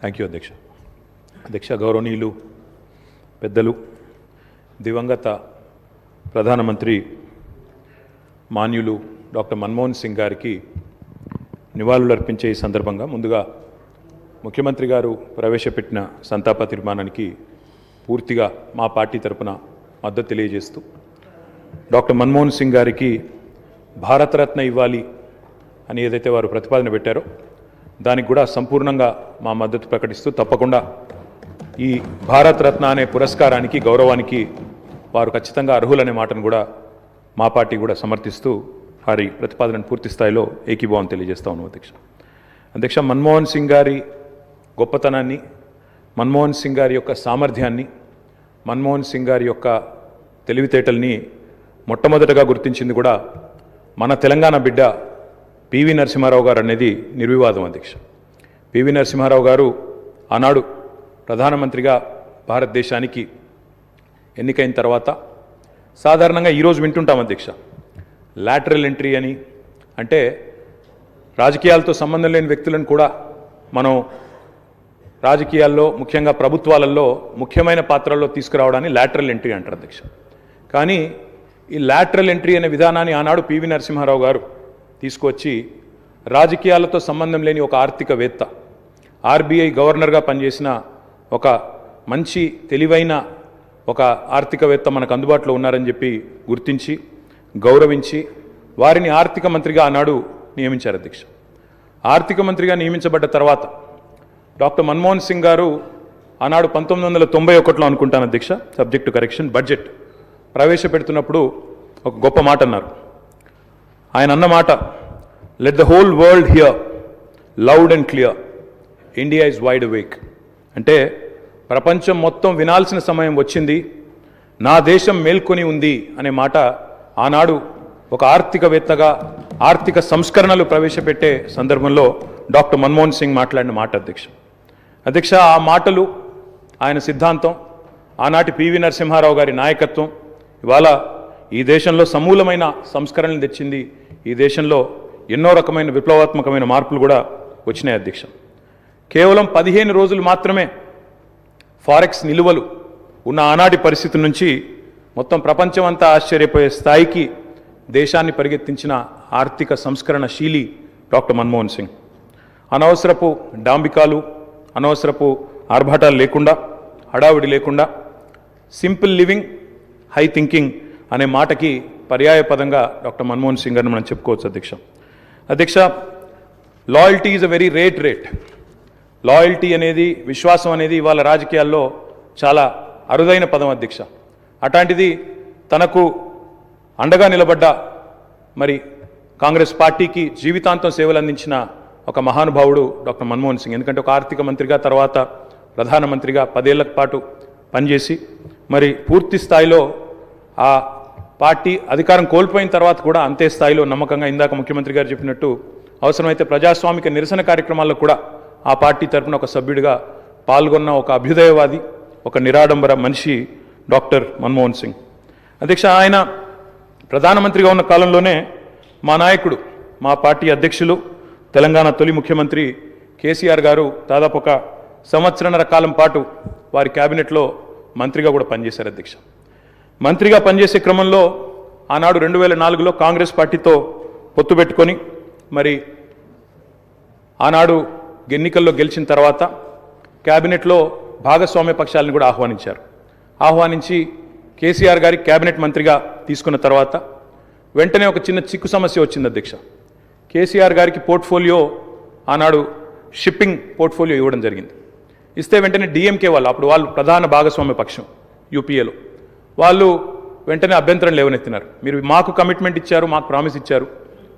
Thank you అధ్యక్ష గౌరవనీయులు పెద్దలు దివంగత ప్రధానమంత్రి మాన్యులు డాక్టర్ మన్మోహన్ సింగ్ గారికి నివాళులర్పించే ఈ సందర్భంగా ముందుగా ముఖ్యమంత్రి గారు ప్రవేశపెట్టిన సంతాప తీర్మానానికి పూర్తిగా మా పార్టీ తరపున మద్దతు తెలియజేస్తూ డాక్టర్ మన్మోహన్ సింగ్ గారికి భారతరత్న ఇవ్వాలి అని ఏదైతే వారు ప్రతిపాదన పెట్టారో దానికి కూడా సంపూర్ణంగా మా మద్దతు ప్రకటిస్తూ తప్పకుండా ఈ భారతరత్న అనే పురస్కారానికి గౌరవానికి వారు ఖచ్చితంగా అర్హులనే మాటను కూడా మా పార్టీ కూడా సమర్థిస్తూ వారి ప్రతిపాదనను పూర్తి స్థాయిలో ఏకీభావం తెలియజేస్తా ఉన్నాం అధ్యక్ష మన్మోహన్ సింగ్ గారి గొప్పతనాన్ని, మన్మోహన్ సింగ్ గారి యొక్క సామర్థ్యాన్ని, మన్మోహన్ సింగ్ గారి యొక్క తెలివితేటల్ని మొట్టమొదటగా గుర్తించింది కూడా మన తెలంగాణ బిడ్డ పివి నరసింహారావు గారు అనేది నిర్వివాదం అధ్యక్ష. పివి నరసింహారావు గారు ఆనాడు ప్రధానమంత్రిగా భారతదేశానికి ఎన్నికైన తర్వాత సాధారణంగా ఈరోజు వింటుంటాం అధ్యక్ష, లాటరల్ ఎంట్రీ అని, అంటే రాజకీయాలతో సంబంధం లేని వ్యక్తులను కూడా మనం రాజకీయాల్లో ముఖ్యంగా ప్రభుత్వాలలో ముఖ్యమైన పాత్రల్లో తీసుకురావడాన్ని లాటరల్ ఎంట్రీ అంటారు అధ్యక్ష. కానీ ఈ లాటరల్ ఎంట్రీ అనే విధానాన్ని ఆనాడు పివి నరసింహారావు గారు తీసుకొచ్చి రాజకీయాలతో సంబంధం లేని ఒక ఆర్థికవేత్త, ఆర్బీఐ గవర్నర్గా పనిచేసిన ఒక మంచి తెలివైన ఒక ఆర్థికవేత్త మనకు అందుబాటులో ఉన్నారని చెప్పి గుర్తించి గౌరవించి వారిని ఆర్థిక మంత్రిగా ఆనాడు నియమించారు అధ్యక్ష. ఆర్థిక మంత్రిగా నియమించబడ్డ తర్వాత డాక్టర్ మన్మోహన్ సింగ్ గారు ఆనాడు 1991లో అనుకుంటాను అధ్యక్ష, సబ్జెక్ట్ టు కరెక్షన్, బడ్జెట్ ప్రవేశపెడుతున్నప్పుడు ఒక గొప్ప మాట అన్నారు. ఆయన అన్న మాట, let the whole world here loud and clear, India is wide awake. అంటే ప్రపంచం మొత్తం వినాల్సిన సమయం వచ్చింది, నా దేశం మేల్కొని ఉంది అనే మాట ఆనాడు ఒక ఆర్థికవేత్తగా ఆర్థిక సంస్కరణలు ప్రవేశపెట్టే సందర్భంలో డాక్టర్ మన్మోహన్ సింగ్ మాట్లాడిన మాట అధ్యక్ష. ఆ మాటలు, ఆయన సిద్ధాంతం, ఆనాటి పివి నరసింహారావు గారి నాయకత్వం ఇవాళ ఈ దేశంలో సమూలమైన సంస్కరణలు తెచ్చింది. ఈ దేశంలో ఎన్నో రకమైన విప్లవాత్మకమైన మార్పులు కూడా వచ్చినాయి అధ్యక్ష. కేవలం 15 రోజులు మాత్రమే ఫారెక్స్ నిలువలు ఉన్న ఆనాటి పరిస్థితి నుంచి మొత్తం ప్రపంచం అంతా ఆశ్చర్యపోయే స్థాయికి దేశాన్ని పరిగెత్తించిన ఆర్థిక సంస్కరణ శీలి డాక్టర్ మన్మోహన్ సింగ్. అనవసరపు డాంబికాలు, అనవసరపు ఆర్భాటాలు లేకుండా, హడావిడి లేకుండా సింపుల్ లివింగ్, హై థింకింగ్ అనే మాటకి పర్యాయ పదంగా డాక్టర్ మన్మోహన్ సింగ్ గారిని మనం చెప్పుకోవచ్చు అధ్యక్ష. Loyalty is a very rate. Loyalty అనేది, విశ్వాసం అనేది ఇవాళ రాజకీయాల్లో చాలా అరుదైన పదం అధ్యక్ష. అట్లాంటిది తనకు అండగా నిలబడ్డ మరి కాంగ్రెస్ పార్టీకి జీవితాంతం సేవలు అందించిన ఒక మహానుభావుడు డాక్టర్ మన్మోహన్ సింగ్. ఎందుకంటే ఒక ఆర్థిక మంత్రిగా, తర్వాత ప్రధానమంత్రిగా 10 ఏళ్ల పాటు పనిచేసి మరి పూర్తి స్థాయిలో ఆ పార్టీ అధికారం కోల్పోయిన తర్వాత కూడా అంతే స్థాయిలో నమ్మకంగా, ఇందాక ముఖ్యమంత్రి గారు చెప్పినట్టు అవసరమైతే ప్రజాస్వామిక నిరసన కార్యక్రమాల్లో కూడా ఆ పార్టీ తరఫున ఒక సభ్యుడిగా పాల్గొన్న ఒక అభ్యుదయవాది, ఒక నిరాడంబర మనిషి డాక్టర్ మన్మోహన్ సింగ్ అధ్యక్ష. ఆయన ప్రధానమంత్రిగా ఉన్న కాలంలోనే మా నాయకుడు, మా పార్టీ అధ్యక్షులు, తెలంగాణ తొలి ముఖ్యమంత్రి కేసీఆర్ గారు దాదాపు ఒక 1.5 సంవత్సరాల కాలం పాటు వారి క్యాబినెట్లో మంత్రిగా కూడా పనిచేశారు అధ్యక్ష. మంత్రిగా పనిచేసే క్రమంలో ఆనాడు 2004లో కాంగ్రెస్ పార్టీతో పొత్తు పెట్టుకొని మరి ఆనాడు ఎన్నికల్లో గెలిచిన తర్వాత క్యాబినెట్లో భాగస్వామ్య పక్షాలను కూడా ఆహ్వానించి కేసీఆర్ గారి క్యాబినెట్ మంత్రిగా తీసుకున్న తర్వాత వెంటనే ఒక చిన్న చిక్కు సమస్య వచ్చింది అధ్యక్ష. కేసీఆర్ గారికి పోర్ట్ఫోలియో ఆనాడు షిప్పింగ్ పోర్ట్ఫోలియో ఇవ్వడం జరిగింది. ఇస్తే వెంటనే డిఎంకే వాళ్ళు ప్రధాన భాగస్వామ్య పక్షం యూపీఏలో వాళ్ళు వెంటనే అభ్యంతరం లేవనెత్తినారు. మీరు మాకు కమిట్మెంట్ ఇచ్చారు, మాకు ప్రామిస్ ఇచ్చారు,